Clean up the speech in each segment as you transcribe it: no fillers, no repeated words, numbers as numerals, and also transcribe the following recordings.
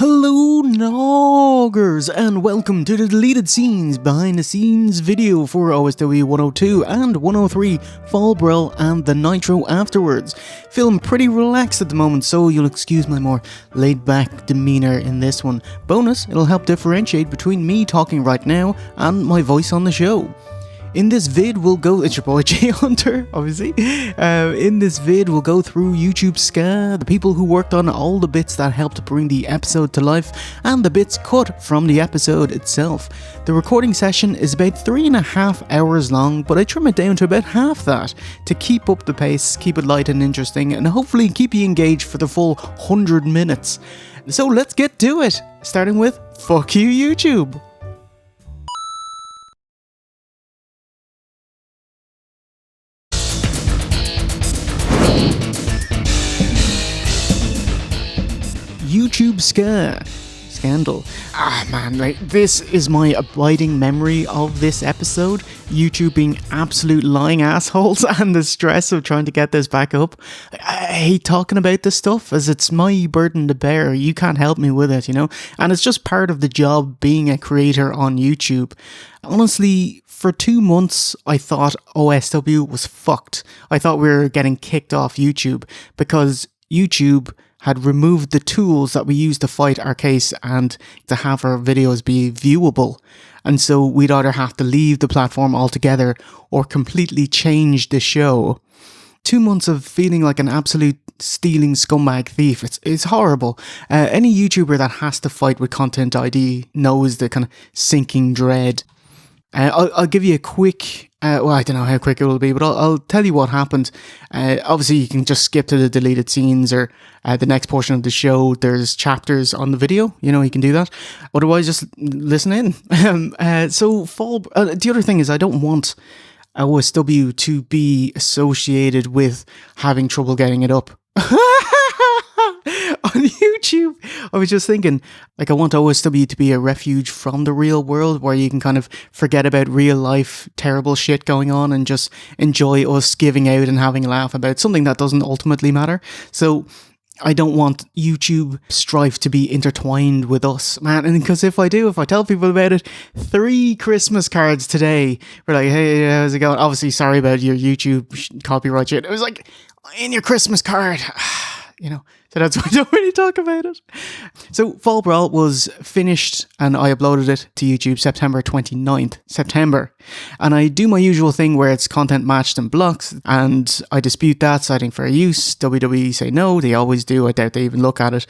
Hello Noggers, and welcome to the deleted scenes behind the scenes video for OSW 102 and 103, Fall Brawl and the Nitro afterwards. Feeling pretty relaxed at the moment, so you'll excuse my more laid back demeanour in this one. Bonus, it'll help differentiate between me talking right now and my voice on the show. In this vid, we'll go, it's your boy Jay Hunter, obviously. In this vid, we'll go through YouTube Ska, the people who worked on all the bits that helped bring the episode to life, and the bits cut from the episode itself. The recording session is about 3.5 hours long, but I trim it down to about half that, to keep up the pace, keep it light and interesting, and hopefully keep you engaged for the full 100 minutes. So let's get to it, starting with Fuck You YouTube. YouTube scandal. Man, right, this is my abiding memory of this episode. YouTube being absolute lying assholes and the stress of trying to get this back up. I hate talking about this stuff as it's my burden to bear. You can't help me with it, you know? And it's just part of the job being a creator on YouTube. Honestly, for 2 months, I thought OSW was fucked. I thought we were getting kicked off YouTube because YouTube had removed the tools that we use to fight our case and to have our videos be viewable. And so we'd either have to leave the platform altogether or completely change the show. 2 months of feeling like an absolute stealing scumbag thief. It's horrible. Any YouTuber that has to fight with Content ID knows the kind of sinking dread. I'll give you a quick, well, I don't know how quick it will be, but I'll tell you what happened. Obviously, you can just skip to the deleted scenes or the next portion of the show. There's chapters on the video, you know, you can do that. Otherwise, just listen in. The other thing is I don't want OSW to be associated with having trouble getting it up. On YouTube, I was just thinking, like, I want OSW to be a refuge from the real world where you can kind of forget about real life terrible shit going on and just enjoy us giving out and having a laugh about something that doesn't ultimately matter. So I don't want YouTube strife to be intertwined with us, man. And because if I tell people about it, 3 Christmas cards today were like, hey, how's it going? Obviously, sorry about your YouTube copyright shit. It was like, in your Christmas card, you know. So that's why I don't really talk about it. So Fall Brawl was finished and I uploaded it to YouTube September 29th. September. And I do my usual thing where it's content matched and blocked and I dispute that, citing fair use. WWE say no, they always do. I doubt they even look at it,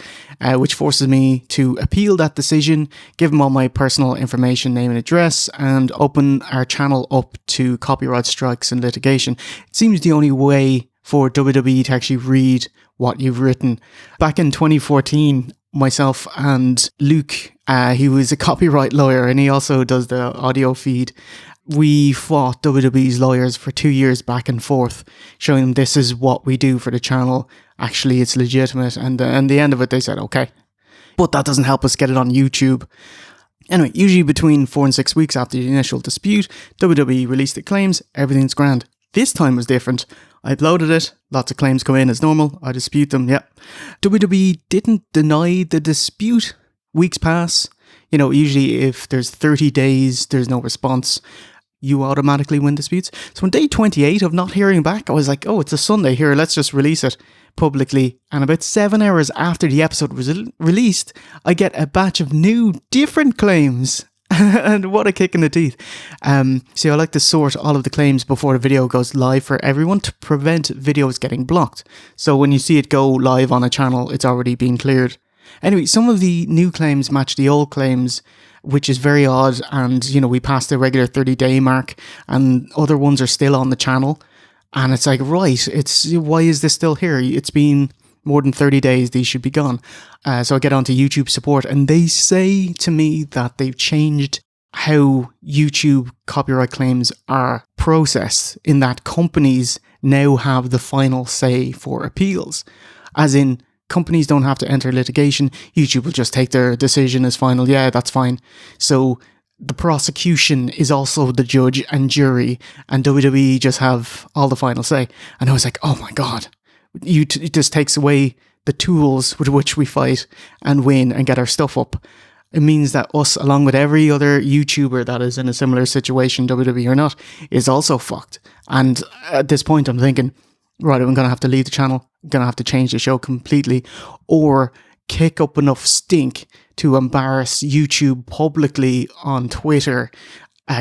which forces me to appeal that decision, give them all my personal information, name and address, and open our channel up to copyright strikes and litigation. It seems the only way for WWE to actually read what you've written. Back in 2014, myself and Luke, he was a copyright lawyer and he also does the audio feed. We fought WWE's lawyers for 2 years back and forth, showing them this is what we do for the channel. Actually, it's legitimate. And the end of it, they said, okay. But that doesn't help us get it on YouTube. Anyway, usually between 4 and 6 weeks after the initial dispute, WWE released the claims, everything's grand. This time was different. I uploaded it, lots of claims come in as normal, I dispute them, yeah. WWE didn't deny the dispute. Weeks pass. You know, usually if there's 30 days, there's no response, you automatically win disputes. So on day 28 of not hearing back, I was like, oh, it's a Sunday here, let's just release it publicly. And about 7 hours after the episode was released, I get a batch of new, different claims. And what a kick in the teeth. See, I like to sort all of the claims before the video goes live for everyone to prevent videos getting blocked. So when you see it go live on a channel, it's already been cleared. Anyway, some of the new claims match the old claims, which is very odd. And, you know, we passed the regular 30-day mark and other ones are still on the channel. And it's like, right, why is this still here? It's been more than 30 days, these should be gone. So I get onto YouTube support and they say to me that they've changed how YouTube copyright claims are processed, in that companies now have the final say for appeals. As in, companies don't have to enter litigation, YouTube will just take their decision as final, yeah, that's fine. So the prosecution is also the judge and jury, and WWE just have all the final say. And I was like, oh my god. It just takes away the tools with which we fight and win and get our stuff up. It means that us, along with every other YouTuber that is in a similar situation, WWE or not, is also fucked. And at this point, I'm thinking, right, I'm going to have to leave the channel. I'm going to have to change the show completely, or kick up enough stink to embarrass YouTube publicly on Twitter,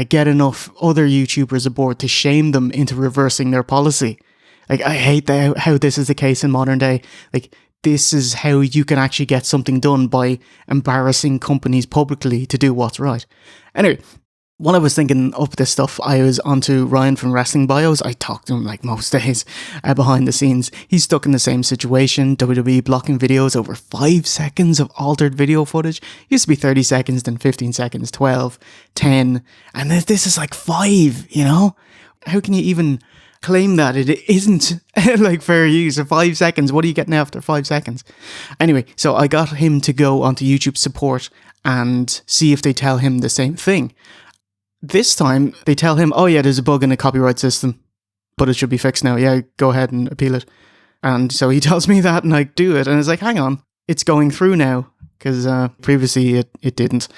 get enough other YouTubers aboard to shame them into reversing their policy. Like, I hate how this is the case in modern day. Like, this is how you can actually get something done, by embarrassing companies publicly to do what's right. Anyway, while I was thinking up this stuff, I was onto Ryan from Wrestling Bios. I talked to him like most days behind the scenes. He's stuck in the same situation, WWE blocking videos over 5 seconds of altered video footage. Used to be 30 seconds, then 15 seconds, 12, 10, and this is like 5, you know? How can you even claim that it isn't like fair use of 5 seconds? What are you getting after 5 seconds? Anyway, so I got him to go onto YouTube support and see if they tell him the same thing. This time, they tell him, oh yeah, there's a bug in the copyright system, but it should be fixed now. Yeah, go ahead and appeal it. And so he tells me that, and I do it, and it's like, hang on, it's going through now, because previously it didn't.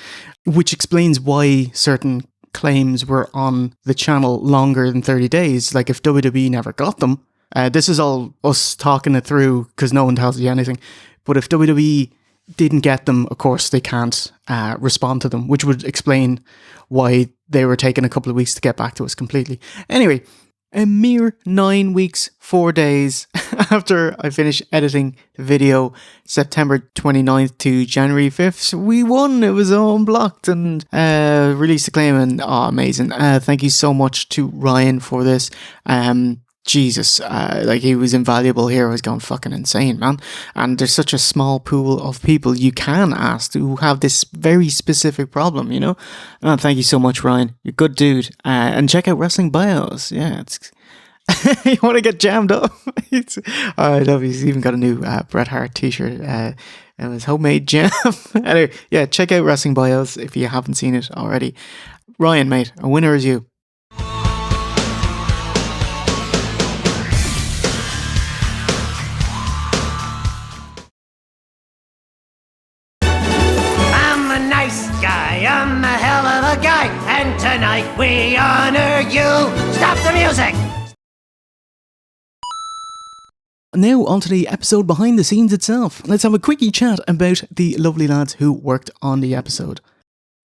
Which explains why certain claims were on the channel longer than 30 days. Like, if WWE never got them, this is all us talking it through, because no one tells you anything. But if WWE didn't get them, of course, they can't respond to them, which would explain why they were taking a couple of weeks to get back to us completely. Anyway, a mere 9 weeks, 4 days after I finished editing the video, September 29th to January 5th, we won. It was unblocked and released a claim, and amazing. Thank you so much to Ryan for this. Jesus, like, he was invaluable here. I was going fucking insane, man. And there's such a small pool of people you can ask who have this very specific problem, you know? And thank you so much, Ryan. You're a good dude. And check out Wrestling Bios. Yeah, it's you want to get jammed up? I love. He's even got a new Bret Hart t-shirt. And his homemade jam. Anyway, yeah, check out Wrestling Bios if you haven't seen it already. Ryan, mate, a winner is you. I'm a hell of a guy, and tonight we honor you. Stop the music! Now onto the episode behind the scenes itself. Let's have a quickie chat about the lovely lads who worked on the episode.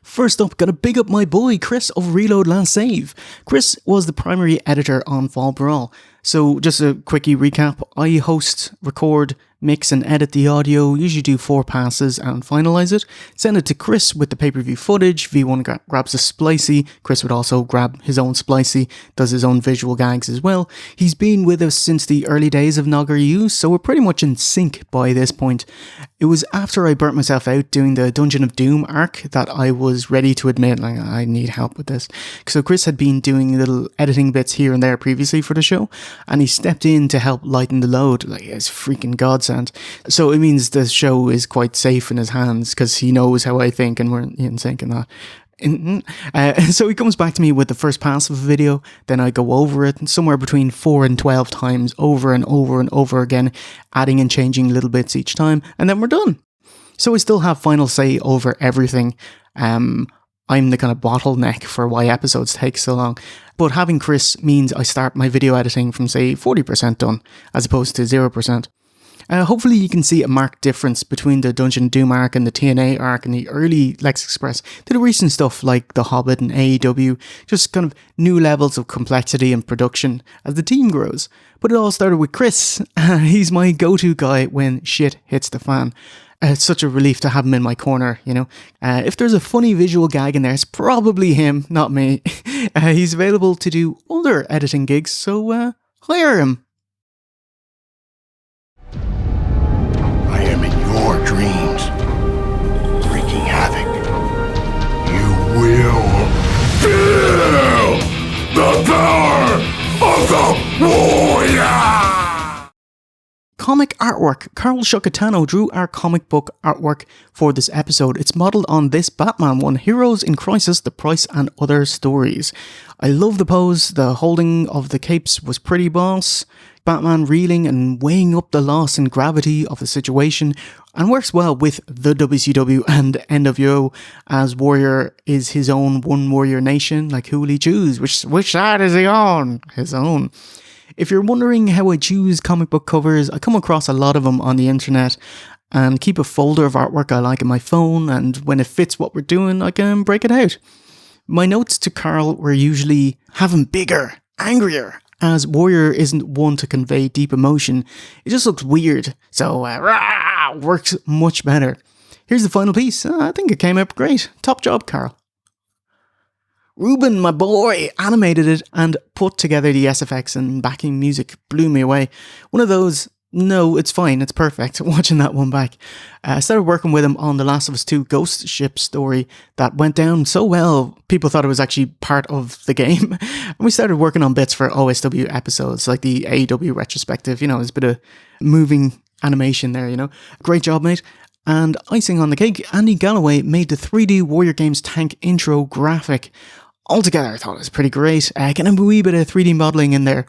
First up, gotta big up my boy Chris of Reload Last Save. Chris was the primary editor on Fall Brawl. So just a quickie recap, I host, record, mix and edit the audio, usually do 4 passes and finalise it, send it to Chris with the pay-per-view footage. V1 grabs a splicey, Chris would also grab his own splicey, does his own visual gags as well. He's been with us since the early days of Nogger, so we're pretty much in sync by this point. It was after I burnt myself out doing the Dungeon of Doom arc that I was ready to admit, like, I need help with this. So Chris had been doing little editing bits here and there previously for the show, and he stepped in to help lighten the load. Like, it's freaking godsend. So it means the show is quite safe in his hands, because he knows how I think and we're in sync in that. So he comes back to me with the first pass of a video, then I go over it somewhere between 4 and 12 times, over and over and over again, adding and changing little bits each time, and then we're done. So I still have final say over everything. I'm the kind of bottleneck for why episodes take so long. But having Chris means I start my video editing from, say, 40% done, as opposed to 0%. Hopefully you can see a marked difference between the Dungeon Doom arc and the TNA arc and the early Lex Express to the recent stuff like The Hobbit and AEW, just kind of new levels of complexity and production as the team grows. But it all started with Chris. He's my go-to guy when shit hits the fan. It's such a relief to have him in my corner, you know. If there's a funny visual gag in there, it's probably him, not me. He's available to do other editing gigs, so hire him. I am in your dreams, wreaking havoc. You will feel the power of the warrior! comic artwork. Carl Shocatano drew our comic book artwork for this episode. It's modelled on this Batman one, Heroes in Crisis, The Price and Other Stories. I love the pose, the holding of the capes was pretty boss. Batman reeling and weighing up the loss and gravity of the situation, and works well with the WCW and NWO, as Warrior is his own one warrior nation. Like, who will he choose? Which side is he on? His own. If you're wondering how I choose comic book covers, I come across a lot of them on the internet and keep a folder of artwork I like in my phone, and when it fits what we're doing, I can break it out. My notes to Carl were usually, have him bigger, angrier, as Warrior isn't one to convey deep emotion. It just looks weird, so works much better. Here's the final piece. I think it came out great. Top job, Carl. Ruben, my boy, animated it and put together the SFX and backing music. Blew me away. One of those, no, it's fine, it's perfect, watching that one back. I started working with him on The Last of Us 2 Ghost Ship story that went down so well, people thought it was actually part of the game. And we started working on bits for OSW episodes, like the AEW retrospective. You know, there's a bit of moving animation there, you know. Great job, mate. And icing on the cake, Andy Galloway made the 3D Warrior Games tank intro graphic. Altogether, I thought it was pretty great. Getting a wee bit of 3D modelling in there.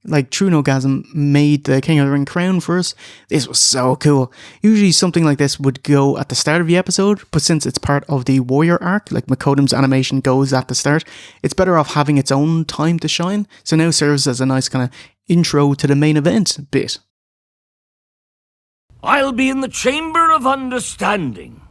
Like True Nogasm made the King of the Ring crown for us. This was so cool. Usually something like this would go at the start of the episode, but since it's part of the Warrior arc, like Makodum's animation goes at the start, it's better off having its own time to shine. So now serves as a nice kind of intro to the main event bit. I'll be in the Chamber of Understanding.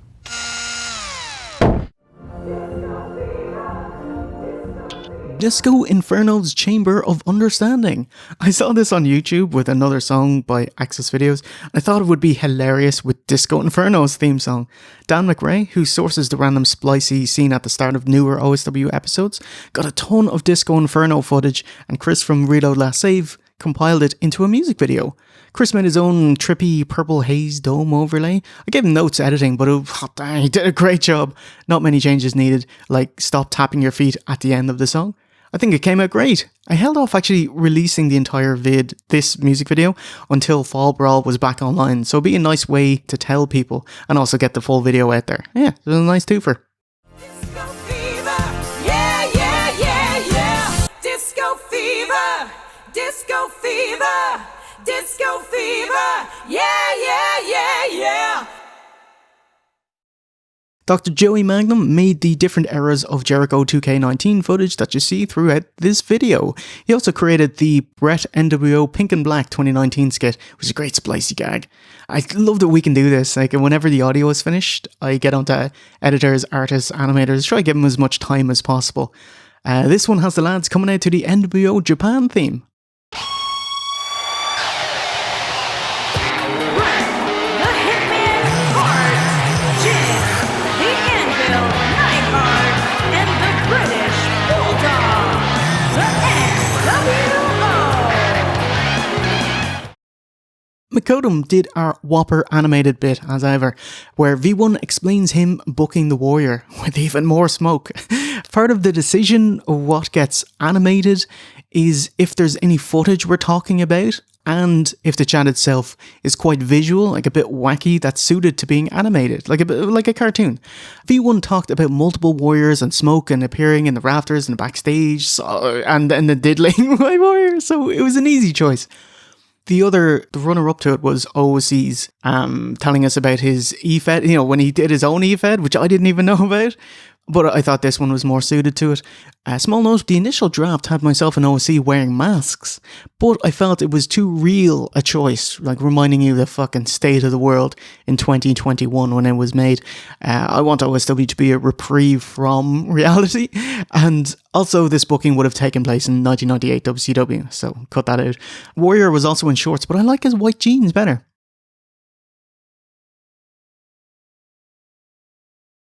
Disco Inferno's Chamber of Understanding. I saw this on YouTube with another song by Access Videos, and I thought it would be hilarious with Disco Inferno's theme song. Dan McRae, who sources the random splicey scene at the start of newer OSW episodes, got a ton of Disco Inferno footage, and Chris from Reload Last Save compiled it into a music video. Chris made his own trippy purple haze dome overlay. I gave him notes editing, but he did a great job. Not many changes needed, like stop tapping your feet at the end of the song. I think it came out great. I held off actually releasing the entire this music video, until Fall Brawl was back online, so it'd be a nice way to tell people and also get the full video out there. Yeah, it was a nice twofer. Disco fever, yeah, yeah, yeah, yeah. Disco fever, disco fever, disco fever, yeah, yeah, yeah, yeah. Dr. Joey Magnum made the different eras of Jericho 2K19 footage that you see throughout this video. He also created the Brett NWO Pink and Black 2019 skit, which is a great splicey gag. I love that we can do this. Like, whenever the audio is finished, I get onto editors, artists, animators, try to give them as much time as possible. This one has the lads coming out to the NWO Japan theme. Makodum did our Whopper animated bit as ever, where V1 explains him booking the Warrior with even more smoke. Part of the decision of what gets animated is if there's any footage we're talking about, and if the chat itself is quite visual, like a bit wacky, that's suited to being animated, like a cartoon. V1 talked about multiple warriors and smoke and appearing in the rafters and backstage, and the diddling by warriors, so it was an easy choice. The runner-up to it was OC's telling us about his EFED, you know, when he did his own EFED, which I didn't even know about. But I thought this one was more suited to it. Small note, the initial draft had myself and OC wearing masks, but I felt it was too real a choice, like reminding you of the fucking state of the world in 2021 when it was made. I want OSW to be a reprieve from reality, and also this booking would have taken place in 1998 WCW, so cut that out. Warrior was also in shorts, but I like his white jeans better.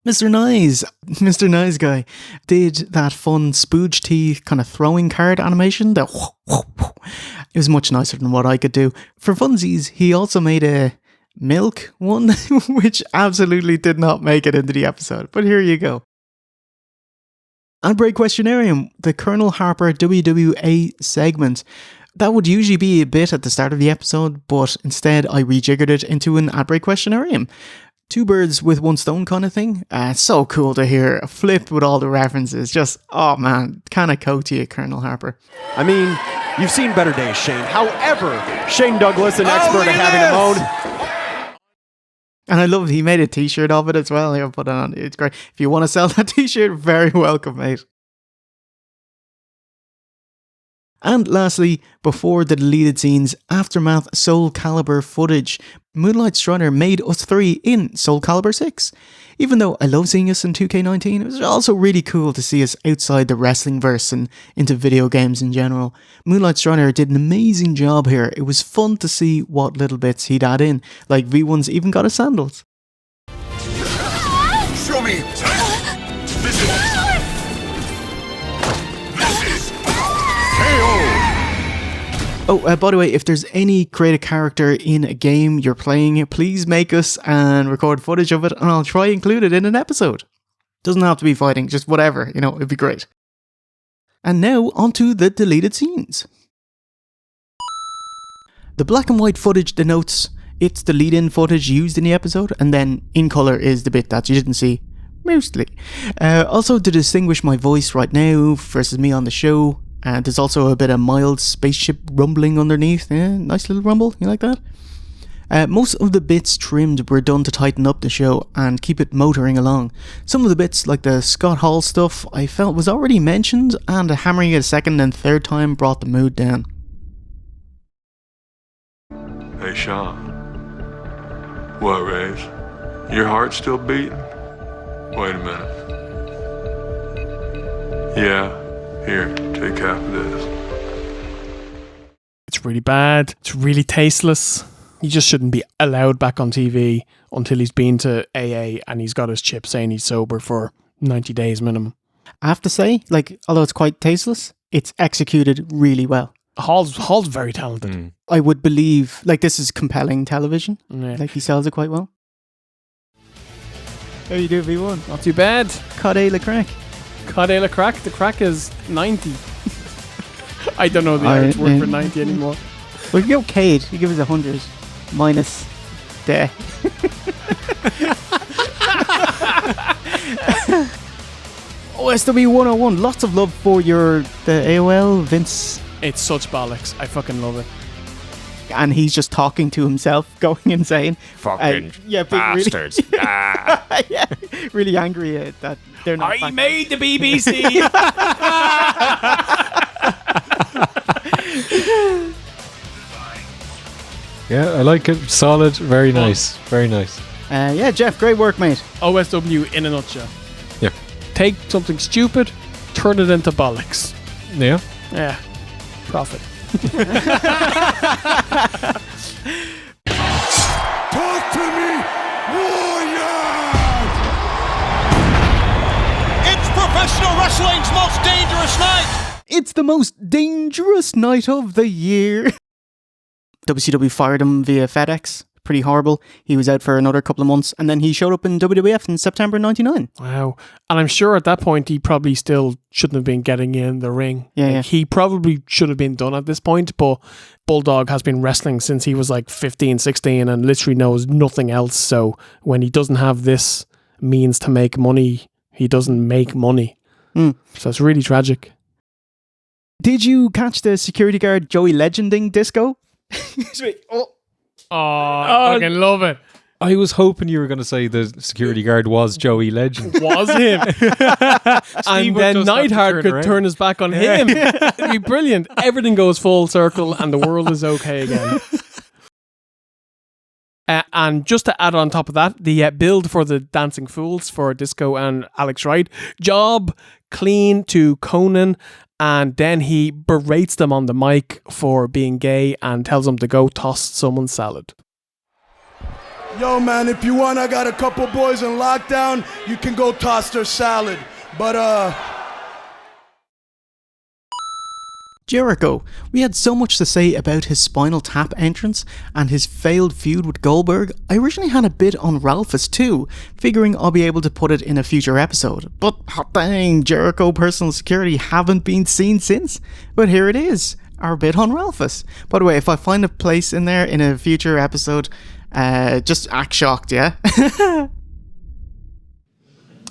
Mr. Nice Guy did that fun spooge tea kind of throwing card animation. It was much nicer than what I could do. For funsies, he also made a milk one, which absolutely did not make it into the episode. But here you go. Ad Break Questionarium, the Colonel Harper WWA segment. That would usually be a bit at the start of the episode, but instead I rejiggered it into an ad break questionarium. 2 birds with 1 stone kind of thing. So cool to hear. Flipped with all the references. Just, oh man, kind of coat to you, Colonel Harper. I mean, you've seen better days, Shane. However, Shane Douglas, an expert at having a moan. And I love he made a t-shirt of it as well. Here, put it on. It's great. If you want to sell that t-shirt, very welcome, mate. And lastly, before the deleted scenes, Aftermath Soul Calibur footage. Moonlight Strider made us 3 in Soul Calibur 6. Even though I love seeing us in 2K19, it was also really cool to see us outside the wrestling verse and into video games in general. Moonlight Strider did an amazing job here. It was fun to see what little bits he'd add in, like V1's even got his sandals. Show me! This is KO! Oh, by the way, if there's any creative character in a game you're playing, please make us and record footage of it, and I'll try include it in an episode. Doesn't have to be fighting, just whatever, it'd be great. And now, onto the deleted scenes. The black and white footage denotes it's the lead-in footage used in the episode, and then in colour is the bit that you didn't see, mostly. Also, to distinguish my voice right now versus me on the show, there's also a bit of mild spaceship rumbling underneath. Yeah, nice little rumble, you like that? Most of the bits trimmed were done to tighten up the show and keep it motoring along. Some of the bits, like the Scott Hall stuff, I felt was already mentioned, and hammering it a second and third time brought the mood down. Hey, Sean. What, Raves? Your heart still beating? Wait a minute. Yeah. Here, take half of this. It's really bad. It's really tasteless. He just shouldn't be allowed back on TV until he's been to AA and he's got his chip saying he's sober for 90 days minimum. I have to say, although it's quite tasteless, it's executed really well. Hall's very talented. I would believe, this is compelling television. Yeah. He sells it quite well. How you do, V1? Not too bad. Cade le crack. Cade le crack. The crack is 90. I don't know the Irish word for 90 anymore. Well, you go Cade. You give us 100 minus the. OSW 101. Lots of love for the AOL Vince. It's such bollocks. I fucking love it. And he's just talking to himself, going insane. Fucking bastards. Really, yeah, really angry that they're not. I made the BBC. Yeah, I like it. Solid. Very nice. Very nice. Yeah, Jeff, great work, mate. OSW in a nutshell. Yeah. Take something stupid, turn it into bollocks. Yeah. Yeah. Profit. Talk to me, warriors! It's professional wrestling's most dangerous night! It's the most dangerous night of the year. WCW fired him via FedEx. Pretty horrible. He was out for another couple of months, and then he showed up in WWF in September 99. Wow. And I'm sure at that point he probably still shouldn't have been getting in the ring. Yeah. He probably should have been done at this point, but Bulldog has been wrestling since he was 15, 16 and literally knows nothing else. So when he doesn't have this means to make money, he doesn't make money. So it's really tragic. Did you catch the security guard Joey Legending disco? I fucking love it. I was hoping you were going to say the security guard was Joey Legend. Was him. And then Neidhart could turn his back on him. It'd be brilliant. Everything goes full circle and the world is okay again. And just to add on top of that, the build for the Dancing Fools for Disco and Alex Wright, job clean to Conan, and then he berates them on the mic for being gay and tells them to go toss someone's salad. Yo, man, if you want, I got a couple boys in lockdown. You can go toss their salad. But, Jericho. We had so much to say about his Spinal Tap entrance and his failed feud with Goldberg. I originally had a bit on Ralphus too, figuring I'll be able to put it in a future episode. But hot dang, Jericho personal security haven't been seen since. But here it is. our bit on Ralphus. By the way, if I find a place in there in a future episode, just act shocked, yeah?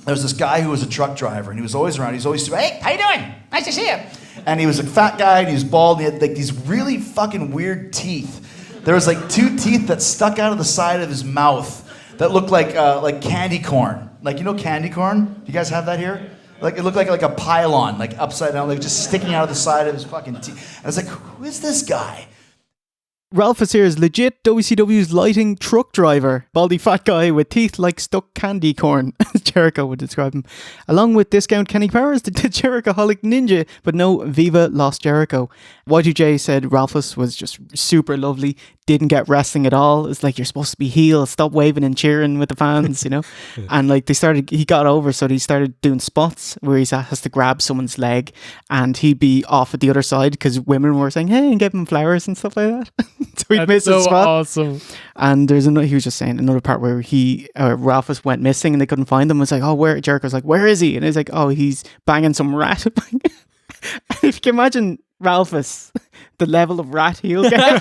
There was this guy who was a truck driver, and he was always around. He was always, hey, how you doing? Nice to see you. And he was a fat guy, and he was bald, and he had like these really fucking weird teeth. There was like 2 teeth that stuck out of the side of his mouth that looked like candy corn. Like, you know candy corn? Do you guys have that here? Like, it looked like a pylon, like upside down, like just sticking out of the side of his fucking teeth. And I was like, who is this guy? Ralphus here is legit WCW's lighting truck driver. Baldy fat guy with teeth like stuck candy corn, as Jericho would describe him. Along with Discount Kenny Powers, the Jerichoholic ninja, but no Viva Lost Jericho. Y2J said Ralphus was just super lovely, didn't get wrestling at all. It's like, you're supposed to be heel, stop waving and cheering with the fans, you know? And like he got over, so he started doing spots where he has to grab someone's leg and he'd be off at the other side because women were saying, hey, and give him flowers and stuff like that. So he'd miss his spot. Awesome. And there's another, he was just saying another part where Ralphus went missing and they couldn't find him. It's like, oh, where? Jericho's like, where is he? And he's like, oh, he's banging some rat. If you can imagine Ralphus, the level of rat he'll get.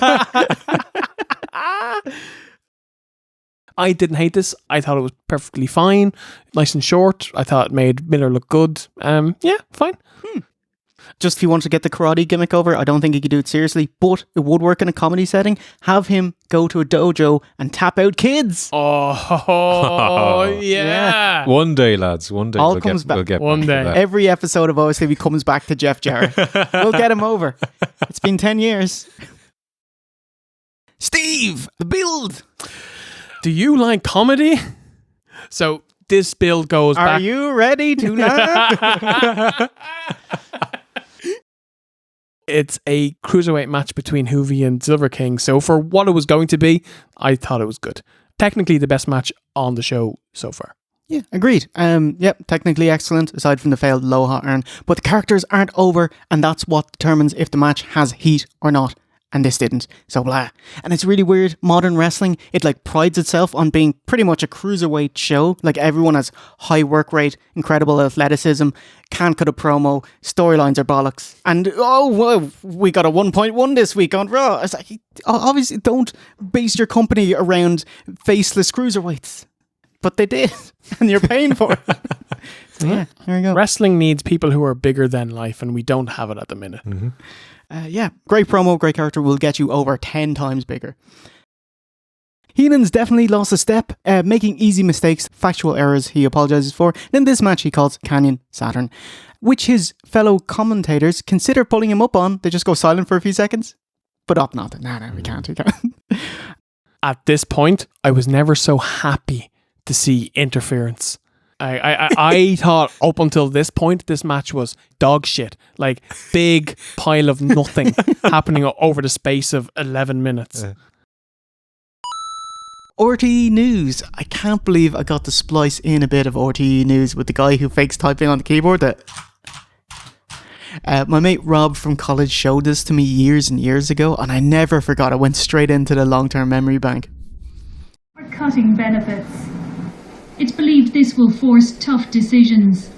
I didn't hate this. I thought it was perfectly fine. Nice and short. I thought it made Miller look good. Yeah, fine. Just if you want to get the karate gimmick over, I don't think he could do it seriously, but it would work in a comedy setting. Have him go to a dojo and tap out kids. Oh, yeah. One day, lads. One day. All we'll comes back. We'll get One back day. to that. Every episode of OSW comes back to Jeff Jarrett. We'll get him over. It's been 10 years. Steve, the build. Do you like comedy? So this build goes back. Are you ready to learn? It's a cruiserweight match between Hoovy and Silver King. So for what it was going to be, I thought it was good. Technically the best match on the show so far. Yeah, agreed. Yep, technically excellent, aside from the failed low hot iron. But the characters aren't over, and that's what determines if the match has heat or not. And this didn't. So blah. And it's really weird. Modern wrestling, it like prides itself on being pretty much a cruiserweight show. Like everyone has high work rate, incredible athleticism, can't cut a promo, storylines are bollocks. And oh, whoa, we got a 1.1 this week on Raw. It's like, obviously don't base your company around faceless cruiserweights. But they did. And you're paying for it. So yeah, there you go. Wrestling needs people who are bigger than life, and we don't have it at the minute. Mm-hmm. Yeah, great promo, great character, will get you over 10 times bigger. Heenan's definitely lost a step, making easy mistakes, factual errors he apologises for. In this match he calls Canyon Saturn, which his fellow commentators consider pulling him up on. They just go silent for a few seconds. But up nothing. No, we can't. At this point, I was never so happy to see interference. I thought up until this point, this match was dog shit. Like, big pile of nothing happening over the space of 11 minutes. RTE News. I can't believe I got to splice in a bit of RTE News with the guy who fakes typing on the keyboard. My mate Rob from college showed this to me years and years ago, and I never forgot. I went straight into the long-term memory bank. Cutting benefits. It's believed this will force tough decisions.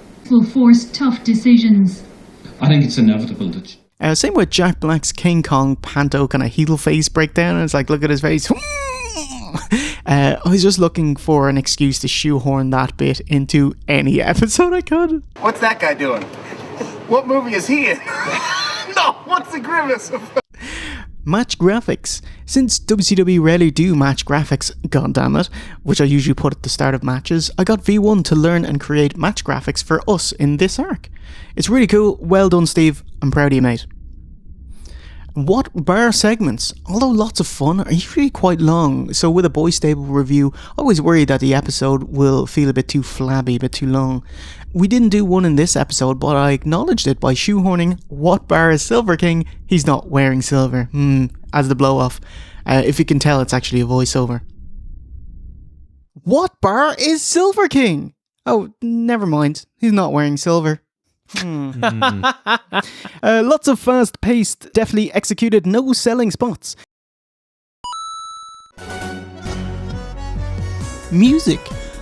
I think it's inevitable that... Same with Jack Black's King Kong Panto kind of heel face breakdown. And it's like, look at his face. I was just looking for an excuse to shoehorn that bit into any episode I could. What's that guy doing? What movie is he in? No, what's the grimace? Match graphics. Since WCW rarely do match graphics, goddammit, which I usually put at the start of matches, I got V1 to learn and create match graphics for us in this arc. It's really cool. Well done, Steve. I'm proud of you, mate. What bar segments, although lots of fun, are usually quite long, so with a Boy Stable review, I always worry that the episode will feel a bit too flabby, a bit too long. We didn't do one in this episode, but I acknowledged it by shoehorning what bar is Silver King? He's not wearing silver, as the blow-off. If you can tell, it's actually a voiceover. What bar is Silver King? Oh, never mind, he's not wearing silver. Lots of fast-paced, deftly executed, no selling spots. Music.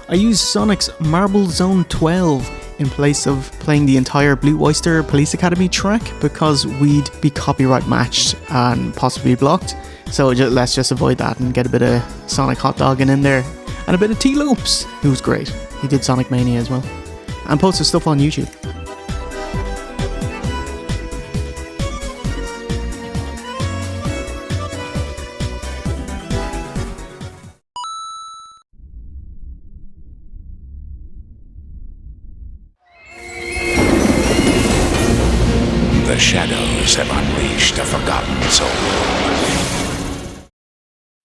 I used Sonic's Marble Zone 12 in place of playing the entire Blue Oyster Police Academy track because we'd be copyright matched and possibly blocked. So let's just avoid that and get a bit of Sonic Hot Dogging in there. And a bit of T-Lopes, who was great. He did Sonic Mania as well. And posted stuff on YouTube. The shadows have unleashed a forgotten soul.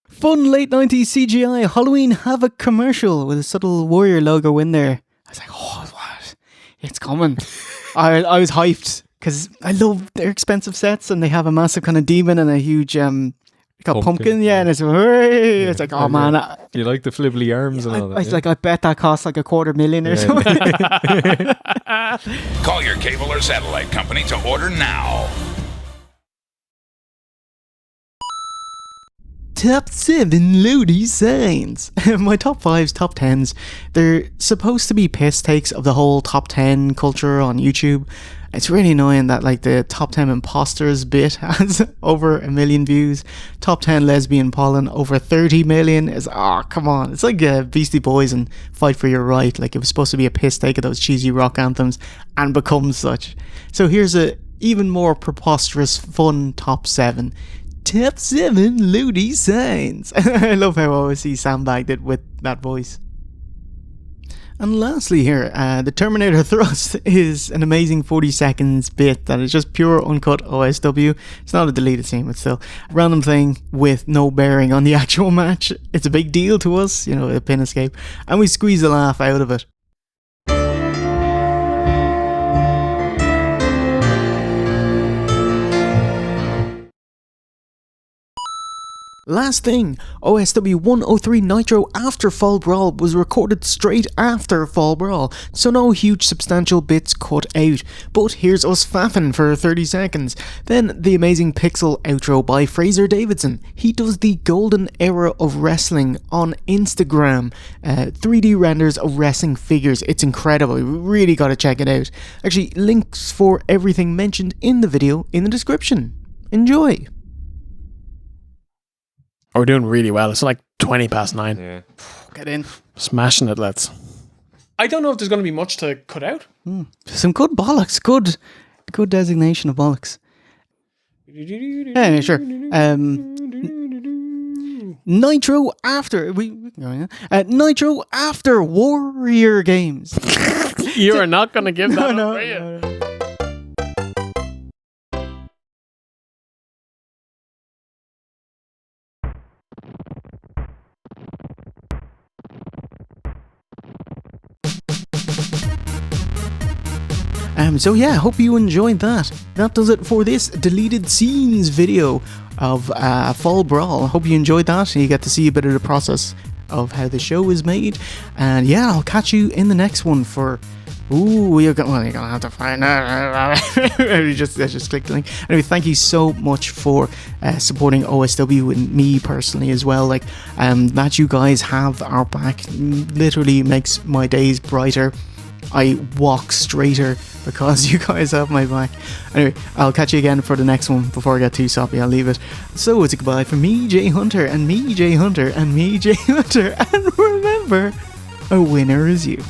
Fun late 90s CGI Halloween Havoc commercial with a subtle warrior logo in there. I was like, oh, what? It's coming. I was hyped because I love their expensive sets and they have a massive kind of demon and a huge pumpkin. Yeah, and it's like, oh man. You like the flibbly arms and all that? It's like, I bet that costs like $250,000 or something. Call your cable or satellite company to order now. Top 7 Lodi signs. My top 5s, top 10s, they're supposed to be piss takes of the whole top 10 culture on YouTube. It's really annoying that like the top 10 imposters bit has over 1 million views. Top 10 lesbian pollen over 30 million is, come on. It's like Beastie Boys and Fight for Your Right. Like it was supposed to be a piss take of those cheesy rock anthems and becomes such. So here's a even more preposterous fun top 7. Top 7 Lodi signs. I love how I always see sandbagged it with that voice. And lastly here, the Terminator Thrust is an amazing 40 seconds bit that is just pure uncut OSW. It's not a deleted scene, but still. Random thing with no bearing on the actual match. It's a big deal to us, a pin escape. And we squeeze a laugh out of it. Last thing, OSW 103 Nitro after Fall Brawl was recorded straight after Fall Brawl, so no huge substantial bits cut out, but here's us faffing for 30 seconds. Then the amazing Pixel outro by Fraser Davidson. He does the golden era of wrestling on Instagram, 3D renders of wrestling figures. It's incredible, you really gotta check it out. Actually, links for everything mentioned in the video in the description. Enjoy! We're doing really well. It's like 9:20. Yeah. Get in. Smashing it, lads. I don't know if there's going to be much to cut out. Some good bollocks. Good designation of bollocks. Yeah, sure. Nitro after Nitro after Warrior Games. You are not going to give that No. up, are you? So yeah, hope you enjoyed that. That does it for this deleted scenes video of Fall Brawl. Hope you enjoyed that and you get to see a bit of the process of how the show is made. And yeah, I'll catch you in the next one for... you're gonna have to find out. I just clicked the link. Anyway, thank you so much for supporting OSW and me personally as well. Like, that you guys have our back literally makes my days brighter. I walk straighter because you guys have my back. Anyway, I'll catch you again for the next one. Before I get too soppy, I'll leave it. So it's a goodbye from me, Jay Hunter, and me, Jay Hunter, and me, Jay Hunter. And remember, a winner is you.